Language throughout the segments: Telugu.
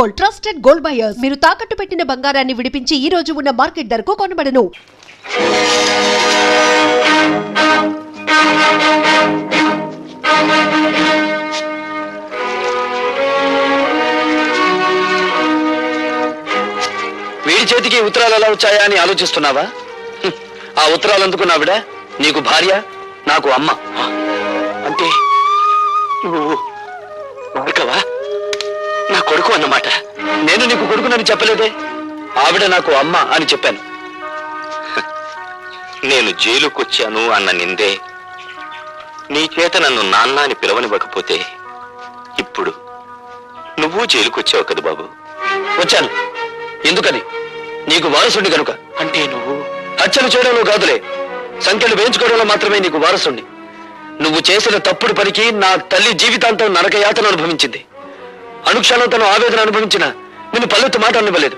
Gold, trusted gold buyers. మీరు తాకట్టు పెట్టిన బంగారాన్ని విడిపించి ఈ రోజు ఉన్న మార్కెట్ ధరకు కొనబడను. వీడి చేతికి ఉత్తరాలు ఎలా వచ్చాయా అని ఆలోచిస్తున్నావా? ఆ ఉత్తరాలు అందుకున్నావిడ నీకు భార్య, నాకు అమ్మ. అంటే నువ్వు భార్గవా నా కొడుకు అన్నమాట. నేను నీకు కొడుకునని చెప్పలేదే, ఆవిడ నాకు అమ్మ అని చెప్పాను. నేను జైలుకొచ్చాను అన్న నిందే నీ చేత నన్ను నాన్న అని పిలవనివ్వకపోతే ఇప్పుడు నువ్వు జైలుకొచ్చావు కదా బాబు. వచ్చాను. ఎందుకని? నీకు వారసుండి కనుక. అంటే నువ్వు హత్యలు చేయడంలో కాదులే, సంఖ్యలు వేయించుకోవడంలో మాత్రమే నీకు వారసుండి. నువ్వు చేసిన తప్పుడు పనికి నా తల్లి జీవితాంతం నరకయాతన అనుభవించింది. అనుక్షణం తను ఆవేదన అనుభవించిన నిన్ను పల్లెత్తు మాట అనివ్వలేదు.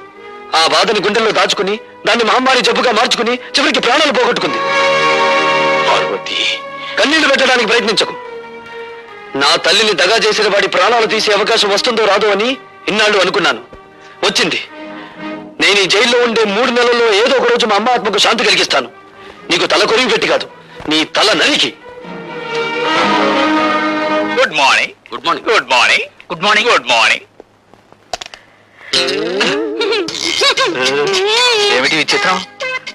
ఆ బాధని గుండెల్లో దాచుకుని దాన్ని మహమ్మారి జబ్బుగా మార్చుకుని చివరికి ప్రాణాలు పోగొట్టుకుంది. పార్వతి, కన్నీళ్లు పెట్టడానికి ప్రయత్నించకు. నా తల్లిని దగా చేసిన వాడి ప్రాణాలు తీసే అవకాశం వస్తుందో రాదో అని ఇన్నాళ్ళు అనుకున్నాను. వచ్చింది. నేను ఈ జైల్లో ఉండే 3 నెలల్లో ఏదో ఒక రోజు మా అమ్మ ఆత్మకు శాంతి కలిగిస్తాను. నీకు తల కొరివి పెట్టి కాదు, నీ తల నరికి. Good morning. Good morning. Good morning. Good morning. Good morning. ఏమిటి విచిత్రం?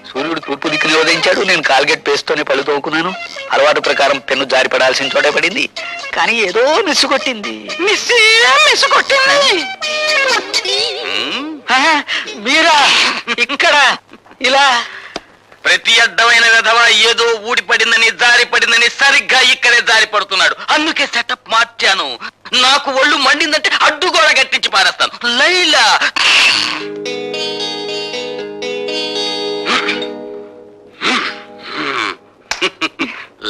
సూర్యుడు తూర్పు దిక్కులో ఉదయించాడు, నేను కాల్గేట్ పేస్తోనే పళ్ళు తోకున్నాను. అలవాటు ప్రకారం పెన్ను జారి పడాల్సిన చోటే పడింది, కానీ ఏదో మిస్సు కొట్టింది. మీరా ఇక్కడ ఇలా? ప్రతి అడ్డమైన విధవ ఏదో ఊడిపడిందని జారి పడిందని సరిగ్గా ఇక్కడే జారి పడుతున్నాడు. అందుకే సెటప్ మార్చాను. నాకు ఒళ్ళు మండిందంటే అడ్డుగోడ కట్టించి పారేస్తాను. లైలా,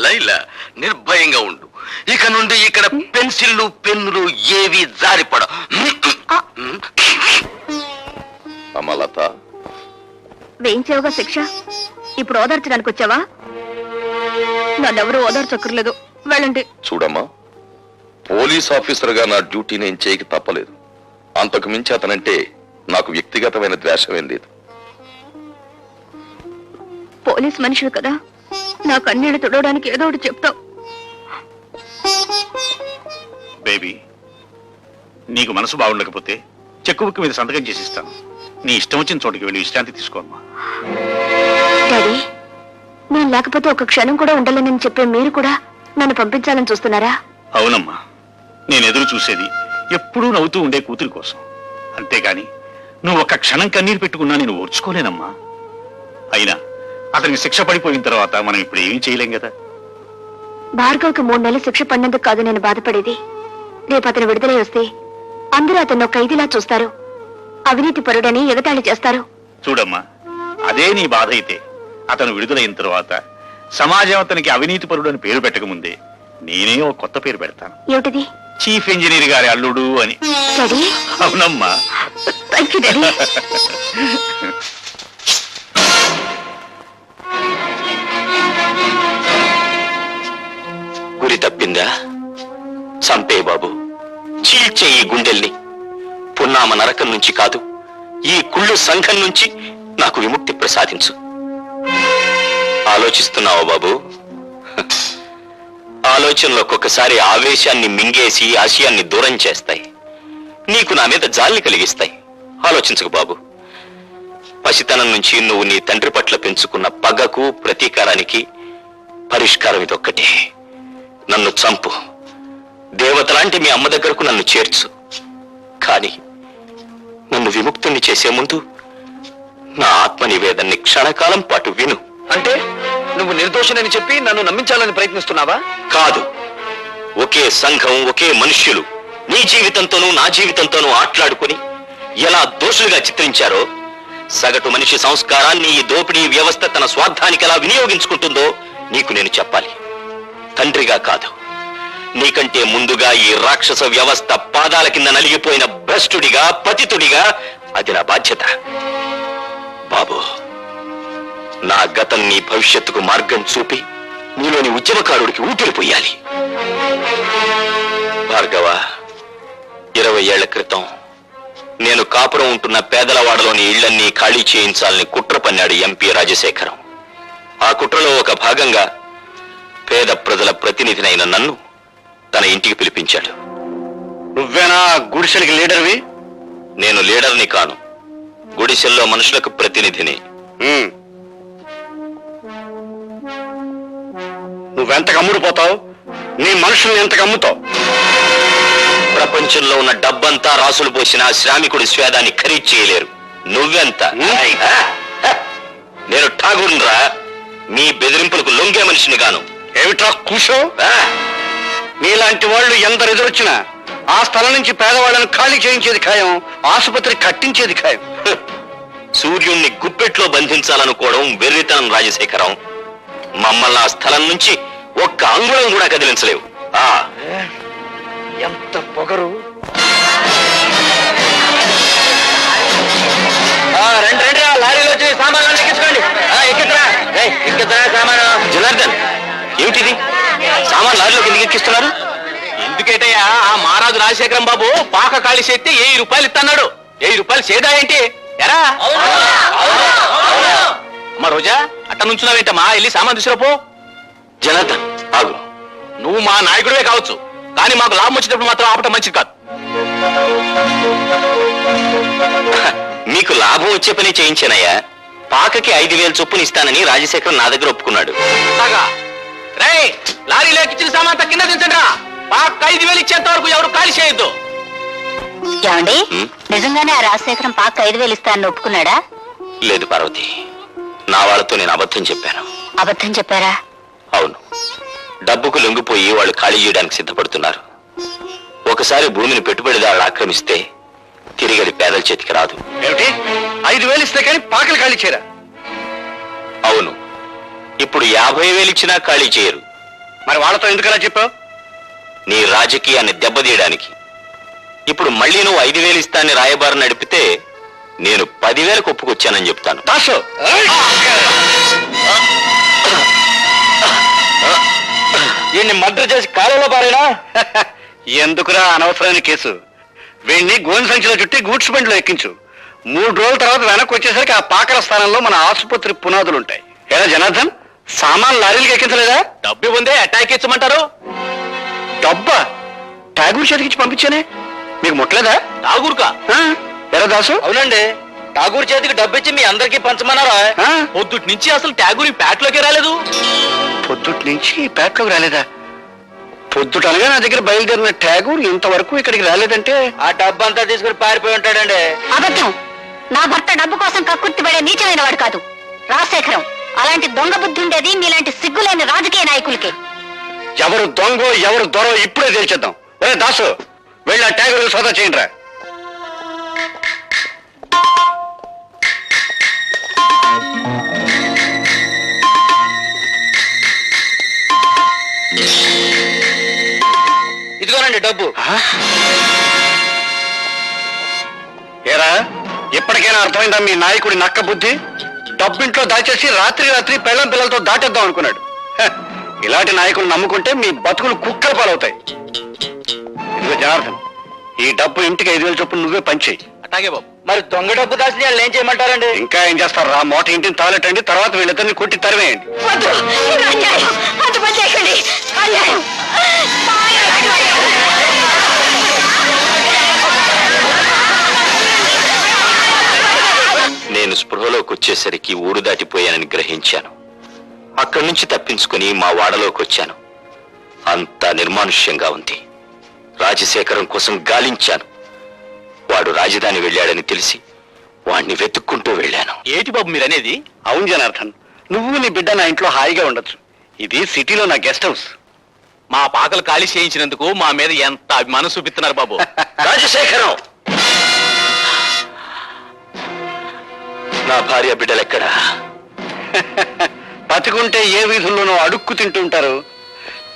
లైలా నిర్భయంగా ఉండు. ఇక నుండి ఇక్కడ పెన్సిళ్ళు పెన్నులు ఏవి జారిపడ. అమలత, వేయించావుగా శిక్ష, ఇప్పుడు ఓదార్చడానికి వచ్చావా? నన్నెవరూ ఓదార్చక్కర్లేదు, వెళ్ళండి. చూడమ్మా, పోలీస్ ఆఫీసర్ గా నా డ్యూటీ నేను చేయక తప్పలేదు. అంతకు మించి అతనంటే నాకు వ్యక్తిగతమైన ద్వేషమేం లేదు. పోలీస్ మనుషులు కదా, నా కన్నీళ్లు తుడవడానికి ఏదో ఒకటి చెప్తావు. బేబీ, నీకు మనసు బాగుండకపోతే చెక్కు బుక్ మీద సంతకం చేసిస్తాను. నీ ఇష్టం వచ్చిన చోటుకి వెళ్ళి విశ్రాంతి తీసుకోమ్మా. డాడీ, నేను లేకపోతే ఒక క్షణం కూడా ఉండాలని చెప్పే మీరు కూడా నన్ను పంపించాలని చూస్తున్నారా? అవునమ్మా, నేను ఎదురు చూసేది ఎప్పుడూ నవ్వుతూ ఉండే కూతురి కోసం. అంతేగాని నువ్వు ఒక్క క్షణం కన్నీరు పెట్టుకున్నా నేను ఓర్చుకోలేనమ్మా. అయినా అతనికి శిక్ష పడిపోయిన తర్వాత మనం ఇప్పుడు ఏమీ చేయలేం కదా. భార్గవ్కి 3 నెలలు శిక్ష పడినందుకు కాదు నేను బాధపడేది. రేపు అతను విడుదలై వస్తే అందరూ అతను ఖైదీలా చూస్తారు, అవినీతి పరుడని ఎగతాళి చేస్తారు. చూడమ్మా, అదే నీ బాధ అయితే అతను విడుదలైన తర్వాత సమాజం అతనికి అవినీతి పరుడు అని పేరు పెట్టకముందే నేనే ఒక కొత్త పేరు పెడతాను. ఏమిటిది? చీఫ్ ఇంజనీర్ గారి అల్లుడు అని. అవునమ్మా. గురి తప్పిందా? చంపే బాబు, చీల్చే ఈ గుండెల్ని. పున్నామ నరకం నుంచి కాదు, ఈ కుళ్ళు సంఘం నుంచి నాకు విముక్తి ప్రసాదించు. ఆలోచిస్తున్నావా బాబు? ఆలోచనలు ఒక్కొక్కసారి ఆవేశాన్ని మింగేసి ఆశయాన్ని దూరం చేస్తాయి, నీకు నా మీద జాలిని కలిగిస్తాయి. ఆలోచించకు బాబు. పసితనం నుంచి నువ్వు నీ తండ్రి పట్ల పెంచుకున్న పగకు ప్రతీకారానికి పరిష్కారం ఇదొక్కటే. నన్ను చంపు, దేవతలాంటి మీ అమ్మ దగ్గరకు నన్ను చేర్చు. కానీ నన్ను విముక్తుని చేసే ముందు నా ఆత్మ నివేదన్ని క్షణకాలం పాటు విను. అంటే నువ్వు నిర్దోషినని చెప్పి నన్ను నమ్మించాలని ప్రయత్నిస్తున్నావా? కాదు, ఒకే సంఘం, ఒకే మనుష్యులు నీ జీవితంతోనూ నా జీవితంతోనూ ఆట్లాడుకుని ఎలా దోషులుగా చిత్రించారో, సగటు మనిషి సంస్కారాన్ని ఈ దోపిడీ వ్యవస్థ తన స్వార్థానికి ఎలా వినియోగించుకుంటుందో నీకు నేను చెప్పాలి. తండ్రిగా కాదు, నీకంటే ముందుగా ఈ రాక్షస వ్యవస్థ పాదాల కింద నలిగిపోయిన భ్రష్టుడిగా, పతితుడిగా అది నా బాధ్యత. బాబు, నా గతం నీ భవిష్యత్తుకు మార్గం చూపి నీలోని ఉద్యమకారుడికి ఊపిరిపోయాలి. భార్గవ, 20 ఏళ్ల క్రితం నేను కాపురం ఉంటున్న పేదలవాడలోని ఇళ్లన్నీ ఖాళీ చేయించాలని కుట్ర పన్నాడు ఎంపీ రాజశేఖరం. ఆ కుట్రలో ఒక భాగంగా పేద ప్రజల ప్రతినిధినైన నన్ను తన ఇంటికి పిలిపించాడు. నువ్వేనా గుడిసెలకి లీడర్వి? నేను లీడర్ని కాను, గుడిసెల్లో మనుషులకు ప్రతినిధిని. నువ్వెంతకు అమ్ముడుపోతావు? నీ మనుషుల్ని ఎంతకు అమ్ముతావు? ప్రపంచంలో ఉన్న డబ్బంతా రాసులు పోసిన శ్రామికుడి స్వేదాన్ని ఖరీదు చేయలేరు. నువ్వెంత? నేను ఠాగూర్రా, మీ బెదిరింపులకు లొంగే మనిషిని గాను. ఏమిట్రా కూసో? నీలాంటి వాళ్ళు ఎందరు ఎదురొచ్చినా ఆ స్థలం నుంచి పేదవాళ్ళను ఖాళీ చేయించేది ఖాయం, ఆసుపత్రి కట్టించేది ఖాయం. సూర్యుణ్ణి గుప్పెట్లో బంధించాలనుకోవడం వెర్రితనం రాజశేఖరం. మమ్మల్ని ఆ స్థలం నుంచి ఒక్క అంగుళం కూడా కదిలించలేవు. ఎంత పొగరు! రండి లారీలో వచ్చి సామాన్లు ఎక్కించుకోండి. ఎక్కిద్దా సామాను? జనార్దన్, ఏమిటిది? సామాన్ లారీలోకి ఎందుకు ఎక్కిస్తున్నారు? ఎందుకేటయ్యా, ఆ మహారాజు రాజశేఖరం బాబు పాక ఖాళీ చేస్తే 1000 రూపాయలు ఇస్తున్నాడు. 1000 రూపాయలు చేదా ఏంటి? ఎరా అమ్మా రోజా, అట్ట నుంచున్నావేంటమ్మా? వెళ్ళి సామాన్ తీసుకురాపో. జనార్దన్ ఆగు. నువ్వు మా నాయకుడివే కావచ్చు, కానీ మాకు లాభం వచ్చేటప్పుడు మాత్రం ఆపటం మంచిది కాదు. మీకు లాభం వచ్చే పని చేయించానయ్యా. పాకకి 5000 చొప్పున ఇస్తానని రాజశేఖరం నా దగ్గర ఒప్పుకున్నాడు. రే, లారీలో ఎక్కించిన సామాన్ కింద దించండి. పాక 5000 ఇచ్చేంత వరకు ఎవరు ఖాళీ చేయొద్దు. ఏమండి, నిజంగానే ఆ రాజశేఖరం పాక 5000 ఇస్తానని ఒప్పుకున్నాడా? లేదు పార్వతి, నా వాళ్ళతో నేను అబద్ధం చెప్పాను. అబద్ధం చెప్పారా? అవును, డబ్బుకు లొంగిపోయి వాళ్ళు ఖాళీ చేయడానికి సిద్ధపడుతున్నారు. ఒకసారి భూమిని పెట్టుబడిదారులు ఆక్రమిస్తే తిరిగి అది పేదల చేతికి రాదు. ఏమిటి? 5000 ఇస్తే కానీ పాకలు ఖాళీ చేయరా? అవును, ఇప్పుడు 50,000 ఇచ్చినా ఖాళీ చేయరు. మరి వాళ్ళతో ఎందుకలా చెప్పావు? నీ రాజకీయాన్ని దెబ్బతీయడానికి. ఇప్పుడు మళ్ళీ నువ్వు 5,000 ఇస్తానని రాయబారం నడిపితే నేను 10,000 ఒప్పుకొచ్చానని చెప్తాను. దాసు, వీడిని మర్డర్ చేసి కాలంలో పారేనా? ఎందుకురా అనవసరమైన కేసు? వీడిని గోని సంచిలో చుట్టి గూడ్స్ బండిలో ఎక్కించు. 3 రోజుల తర్వాత వెనక్కి వచ్చేసరికి ఆ పాకల స్థానంలో మన ఆసుపత్రి పునాదులు ఉంటాయి. ఎలా జనార్దన్, సామాన్ లారీలకు ఎక్కించలేదా? డబ్బు ఇవ్వందే అటాక్ ఇచ్చమంటారు. డబ్బా ఠాగూర్ చేతికిచ్చి పంపించానే, మీకు ముట్టలేదా? ఠాగూర్కా? ఎరా దాసు? అవునండి, ఠాగూర్ చేతికి డబ్బిచ్చి మీ అందరికీ పంచమన్నారా? పొద్దుటి నుంచి అసలు ఠాగూర్ ఈ పేటలోకి రాలేదు. పొద్దుటి నుంచి పేటలోకి రాలేదా? పొద్దుటనగా నా దగ్గర బయలుదేరిన ఠాగూర్ ఇంతవరకు ఇక్కడికి రాలేదంటే ఆ డబ్బు అంతా తీసుకుని పారిపోయి ఉంటాడండి. అబద్ధం. నా భర్త డబ్బు కోసం కక్కుర్తి పడే నీచమైన వాడు కాదు రాజశేఖరం. అలాంటి దొంగ బుద్ధి ఉండేది మీలాంటి సిగ్గులేని రాజకీయ నాయకులకి. ఎవరు దొంగో ఎవరు దొరో ఇప్పుడే తేల్చేద్దాం. ఒరే దాసు, వెళ్ళి ఆ ఠాగూర్ సోదా చేయండి రా. ఇదిగోనండి డబ్బు. ఏరా, ఇప్పటికైనా అర్థమైందా మీ నాయకుడి నక్క బుద్ధి? డబ్బింట్లో దాచేసి రాత్రి పెళ్ళం పిల్లలతో దాటేద్దాం అనుకున్నాడు. ఇలాంటి నాయకులు నమ్ముకుంటే మీ బతుకులు కుక్కల పాలవుతాయి. ఇదిగో జనార్దన్, ఈ డబ్బు ఇంటికి 5,000 చొప్పున నువ్వే పంచేయి. అట్లాగే బాబు. మరి దొంగ డబ్బు దాచి వాళ్ళు ఏం చేయమంటారండి? ఇంకా ఏం చేస్తారు రా, మోట ఇంటిని తాలెట్టండి, తర్వాత వీళ్ళిద్దరిని కొట్టి తరివేయండి. నేను స్పృహలోకి వచ్చేసరికి ఊరు దాటిపోయానని గ్రహించాను. అక్కడి నుంచి తప్పించుకుని మా వాడలోకి వచ్చాను. అంతా నిర్మానుష్యంగా ఉంది. రాజశేఖరం కోసం గాలించాను. వాడు రాజధాని వెళ్ళాడని తెలిసి వాడిని వెతుక్కుంటూ వెళ్ళాను. ఏటి బాబు మీరనేది? అవును జనార్దన్, నువ్వు నీ బిడ్డ నా ఇంట్లో హాయిగా ఉండొచ్చు. ఇది సిటీలో నా గెస్ట్ హౌస్. మా పాకలు ఖాళీ చేయించినందుకు మా మీద ఎంత అభిమానం చూపిస్తున్నారు బాబు. రాజశేఖరం, నా భార్య బిడ్డలెక్కడా? బతికుంటే ఏ వీధుల్లోనో అడుక్కు తింటూ ఉంటారు,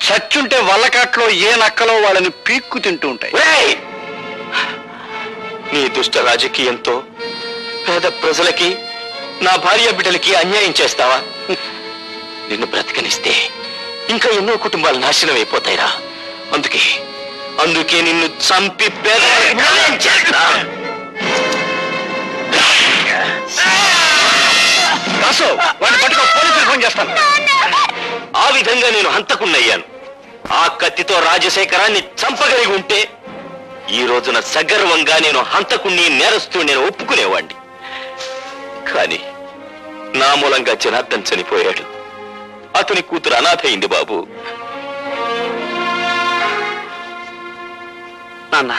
చచ్చుంటే వల్లకాట్లో ఏ నక్కలో వాళ్ళని పీక్కు తింటూ ఉంటాయి. ఒరేయ్! నీ దుష్ట రాజకీయంతో పేద ప్రజలకి, నా భార్య బిడ్డలకి అన్యాయం చేస్తావా? నిన్ను బ్రతకనిస్తే ఇంకా ఎన్నో కుటుంబాలు నాశనం అయిపోతాయిరా. అందుకే నిన్ను చంపి పేద మూలంగా నేను హంతకున్నయ్యాను. ఆ కత్తితో రాజశేఖరాన్ని చంపగలిగి ఉంటే ఈ రోజున సగర్వంగా నేను హంతకుణ్ణి నేరస్తూ నేను ఒప్పుకునేవాణ్ణి. కానీ నా మూలంగా జనార్దన్ చనిపోయాడు. అతని కూతురు అనాథ అయింది బాబు. నాన్న,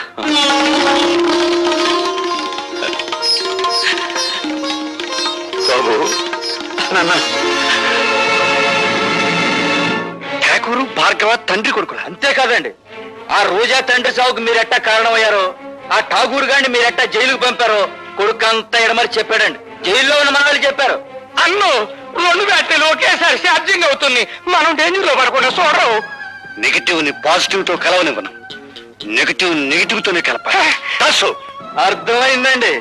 బాబు నాన్న, ఠాకూరు భార్గవ తండ్రి కొడుకులు. అంతేకాదండి, ఆ రోజా తండ్రి సావుకు మీరెట్టా కారణమయ్యారో, ఆ ఠాగూర్ గారిని మీరెట్టా జైలుకు పంపారో కొడుకంతా ఎడమరి చెప్పాడండి. జైల్లో ఉన్న మనవాళ్ళు చెప్పారు. అన్ను 2 బ్యాటరీలు ఒకేసారి ఛార్జింగ్ అవుతుంది. మనం డేంజర్ లో పడకుండా చూడరు. నెగిటివ్ ని పాజిటివ్ తో కలవనివ్వను, నెగిటివ్ తోనే కలపాలి. అర్థమైందండి.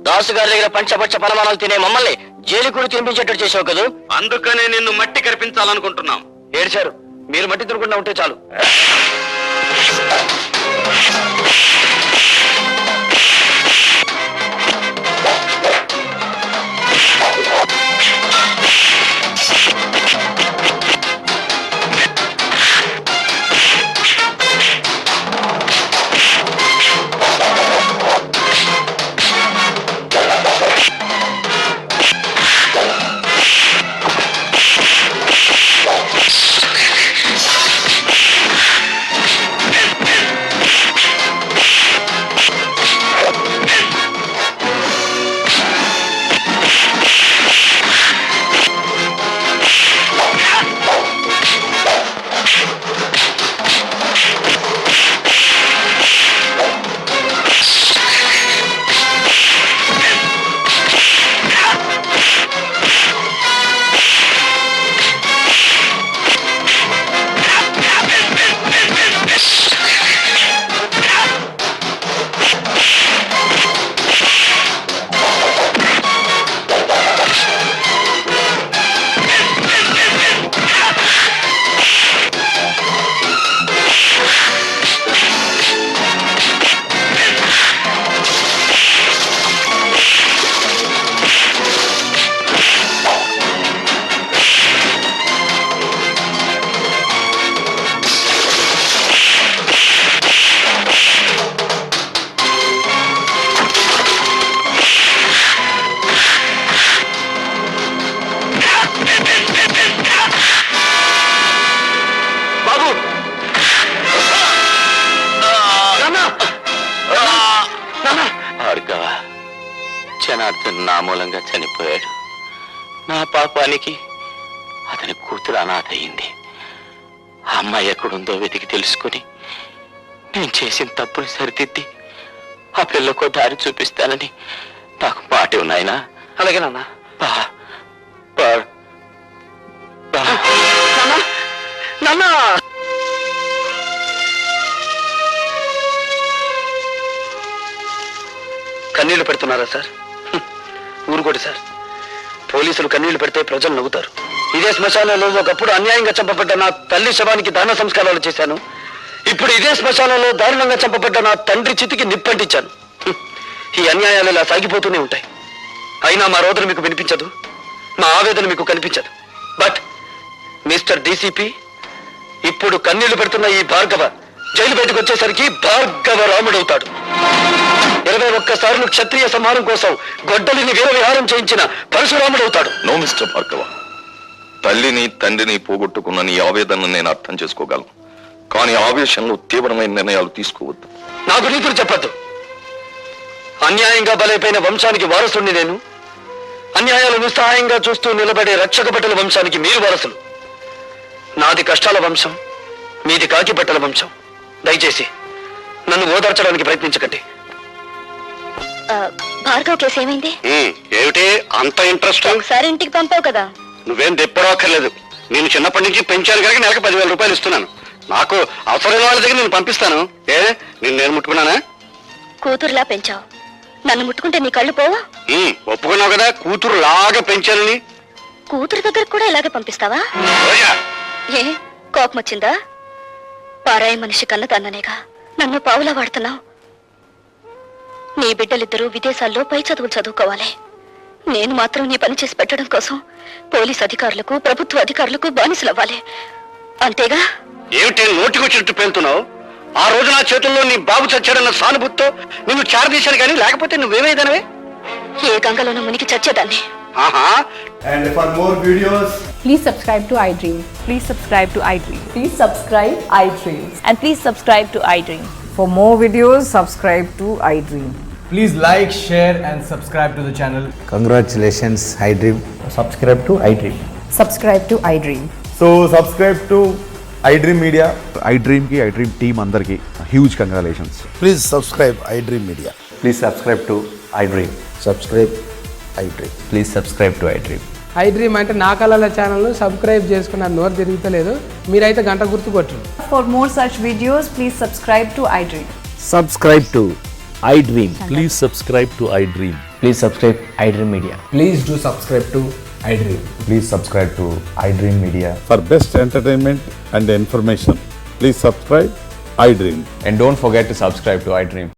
దాసు గారి దగ్గర పంచపక్ష పరమాణాలు తినే మమ్మల్ని జైలు కూడా తినిపించేటట్టు చేసావు కదా. అందుకనే నిన్ను మట్టి కనిపించాలనుకుంటున్నాం. ఏడ్చారు, మీరు మట్టి తినకుండా ఉంటే చాలు. జనార్దన్ నా మూలంగా చనిపోయాడు. నా పాపానికి అతని కూతురు అనాథ అయింది. ఆ అమ్మాయి ఎక్కడుందో వెతికి తెలుసుకుని నేను చేసిన తప్పుని సరిదిద్ది ఆ పిల్లకు దారి చూపిస్తానని నాకు మాట ఉన్నాయనా. అలాగే నాన్న. నాన్న, కన్నీళ్లు పెడుతున్నారా సార్? ఊరుకోటి సార్. పోలీసులు కన్నీళ్లు పెడితే ప్రజలు నవ్వుతారు. ఇదే శ్మశానంలో ఒకప్పుడు అన్యాయంగా చంపబడ్డ నా తల్లి శవానికి దాన సంస్కారాలు చేశాను. ఇప్పుడు ఇదే శ్మశానంలో దారుణంగా చంపబడ్డ నా తండ్రి చితికి నిప్పంటించాను. ఈ అన్యాయాలు ఇలా సాగిపోతూనే ఉంటాయి. అయినా మా రోదన మీకు వినిపించదు, మా ఆవేదన మీకు కనిపించదు. బట్ మిస్టర్ డీసీపీ, ఇప్పుడు కన్నీళ్లు పెడుతున్న ఈ భార్గవ జైలు బయటకు వచ్చేసరికి భార్గవ రాముడవుతాడు. 21 సార్లు క్షత్రియ సంహారం కోసం గొడ్డలిని వీర విహారం చేయించిన పరశురాముడవుతాడు. నో మిస్టర్ భార్గవ, తల్లిని తండ్రిని పోగొట్టుకున్న నీ ఆవేదనను నేను అర్థం చేసుకోగలను. కానీ ఆవేశంలో తీవ్రమైన నిర్ణయాలు తీసుకోవద్దు. నాకు నీతులు చెప్పద్దు. అన్యాయంగా బలైపోయిన వంశానికి వారసుని నేను. అన్యాయాలు నిస్సహాయంగా చూస్తూ నిలబడే రక్షక బట్టల వంశానికి మీరు వారసులు. నాది కష్టాల వంశం, మీది కాకి బట్టల వంశం. దయచేసి నన్ను ఓదార్చడానికి ప్రయత్నించకండి. భార్గవ్ కేసు ఏమైంది? ఏమిటి అంత ఇంట్రెస్ట్? ఒకసారి ఇంటికి పంపావు కదా. నువ్వేం తెప్పడక్కర్లేదు. నేను చిన్నప్పటి నుంచి పెంచాను కనుక నెలకు 10,000 రూపాయలు ఇస్తున్నాను. నాకు అవసరమైన వాళ్ళ దగ్గర నేను పంపిస్తాను. నేను ముట్టుకున్నానా? కూతురులా పెంచావు, నన్ను ముట్టుకుంటే నీ కళ్ళు పోవా? ఒప్పుకున్నావు కదా కూతురు లాగా పెంచాలని. కూతురు దగ్గర కూడా ఇలాగే పంపిస్తావా? ఏ కోపం వచ్చిందా? పారాయి మనిషి కన్న తన్ననేగా నన్ను పావులా వాడుతున్నావు. నీ బిడ్డలిద్దరూ విదేశాల్లో పై చదువులు చదువుకోవాలి. నేను మాత్రం నీ పని చేసి పెట్టడం కోసం పోలీస్ అధికారులకు ప్రభుత్వ అధికారులకు బానిసలవ్వాలి అంతేగా? ఏమిటి నోటికొచ్చినట్టు పేలుతున్నావు? ఆ రోజు నా చేతుల్లో నీ బాబు చచ్చాడన్న సానుభూతితో నిన్ను చారదీశాను కానీ లేకపోతే నువ్వేమైదానవే? ఏ గంగలోనూ మునిగి చచ్చేదాన్ని. ఆహా. And for more videos, Please subscribe to iDream. Please subscribe to iDream. Please subscribe iDream. And please subscribe to iDream. For more videos, subscribe to iDream. please like, share, and subscribe to the channel. Congratulations, iDream. Subscribe to iDream. Subscribe to iDream. So, subscribe to iDream Media. iDream ki iDream team andarki huge congratulations. Please subscribe iDream Media. Please subscribe to iDream. Subscribe iDream. Please subscribe to iDream. iDream అంటే నా కళల ఛానల్ సబ్స్క్రైబ్ చేసుకున్న నోరు తిరుగుతలేదు. మీరైతే గంట గుర్తు కొట్టండి. For more such videos, please subscribe to iDream. Subscribe to iDream. Please subscribe to iDream. Please subscribe iDream Media. Please do subscribe to iDream. Please subscribe to iDream Media. For best entertainment and information, please subscribe iDream. And don't forget to subscribe to iDream.